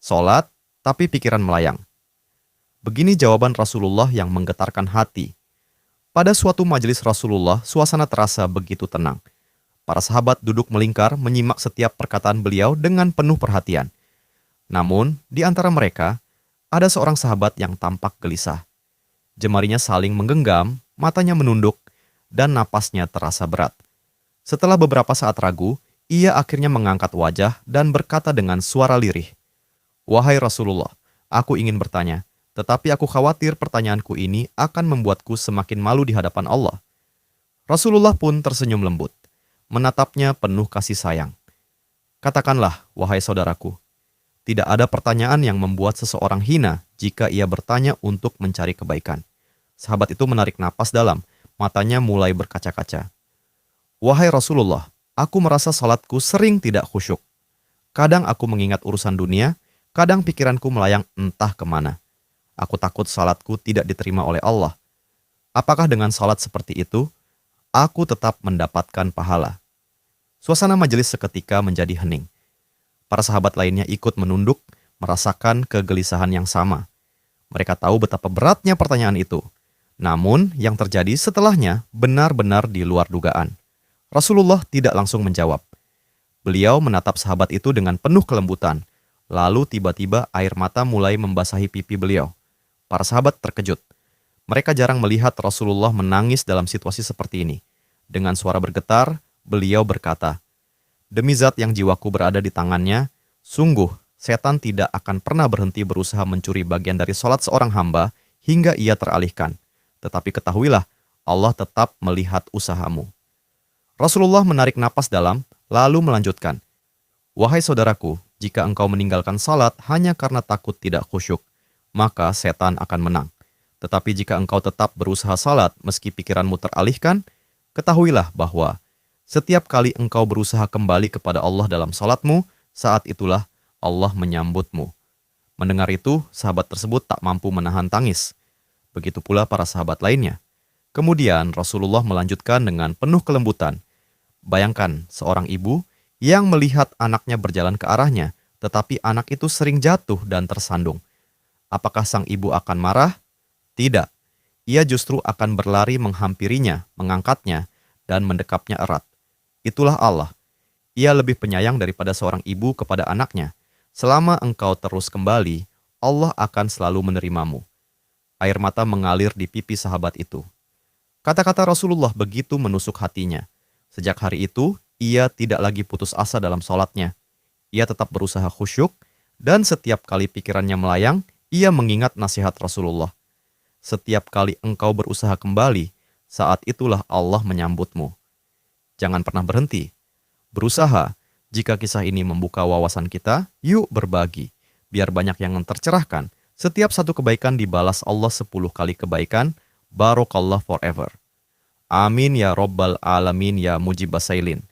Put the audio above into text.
Sholat, tapi pikiran melayang. Begini jawaban Rasulullah yang menggetarkan hati. Pada suatu majelis Rasulullah, suasana terasa begitu tenang. Para sahabat duduk melingkar menyimak setiap perkataan beliau dengan penuh perhatian. Namun, di antara mereka, ada seorang sahabat yang tampak gelisah. Jemarinya saling menggenggam, matanya menunduk, dan napasnya terasa berat. Setelah beberapa saat ragu, ia akhirnya mengangkat wajah dan berkata dengan suara lirih, "Wahai Rasulullah, aku ingin bertanya, tetapi aku khawatir pertanyaanku ini akan membuatku semakin malu di hadapan Allah." Rasulullah pun tersenyum lembut, menatapnya penuh kasih sayang. "Katakanlah, wahai saudaraku, tidak ada pertanyaan yang membuat seseorang hina jika ia bertanya untuk mencari kebaikan." Sahabat itu menarik napas dalam, matanya mulai berkaca-kaca. "Wahai Rasulullah, aku merasa salatku sering tidak khusyuk. Kadang aku mengingat urusan dunia, kadang pikiranku melayang entah kemana. Aku takut salatku tidak diterima oleh Allah. Apakah dengan salat seperti itu, aku tetap mendapatkan pahala?" Suasana majelis seketika menjadi hening. Para sahabat lainnya ikut menunduk, merasakan kegelisahan yang sama. Mereka tahu betapa beratnya pertanyaan itu. Namun, yang terjadi setelahnya benar-benar di luar dugaan. Rasulullah tidak langsung menjawab. Beliau menatap sahabat itu dengan penuh kelembutan. Lalu tiba-tiba air mata mulai membasahi pipi beliau. Para sahabat terkejut. Mereka jarang melihat Rasulullah menangis dalam situasi seperti ini. Dengan suara bergetar, beliau berkata, "Demi zat yang jiwaku berada di tangannya, sungguh setan tidak akan pernah berhenti berusaha mencuri bagian dari sholat seorang hamba hingga ia teralihkan. Tetapi ketahuilah, Allah tetap melihat usahamu." Rasulullah menarik napas dalam, lalu melanjutkan, "Wahai saudaraku, jika engkau meninggalkan salat hanya karena takut tidak khusyuk, maka setan akan menang. Tetapi jika engkau tetap berusaha salat meski pikiranmu teralihkan, ketahuilah bahwa setiap kali engkau berusaha kembali kepada Allah dalam salatmu, saat itulah Allah menyambutmu." Mendengar itu, sahabat tersebut tak mampu menahan tangis. Begitu pula para sahabat lainnya. Kemudian Rasulullah melanjutkan dengan penuh kelembutan. Bayangkan seorang ibu yang melihat anaknya berjalan ke arahnya, tetapi anak itu sering jatuh dan tersandung. Apakah sang ibu akan marah? Tidak. Ia justru akan berlari menghampirinya, mengangkatnya, dan mendekapnya erat. Itulah Allah. Ia lebih penyayang daripada seorang ibu kepada anaknya. Selama engkau terus kembali, Allah akan selalu menerimamu. Air mata mengalir di pipi sahabat itu. Kata-kata Rasulullah begitu menusuk hatinya. Sejak hari itu, ia tidak lagi putus asa dalam sholatnya. Ia tetap berusaha khusyuk, dan setiap kali pikirannya melayang, ia mengingat nasihat Rasulullah. Setiap kali engkau berusaha kembali, saat itulah Allah menyambutmu. Jangan pernah berhenti. Berusaha. Jika kisah ini membuka wawasan kita, yuk berbagi. Biar banyak yang tercerahkan. Setiap satu kebaikan dibalas Allah 10 kali kebaikan. Barokallah forever. Amin ya Rabbal Alamin ya Mujibasailin.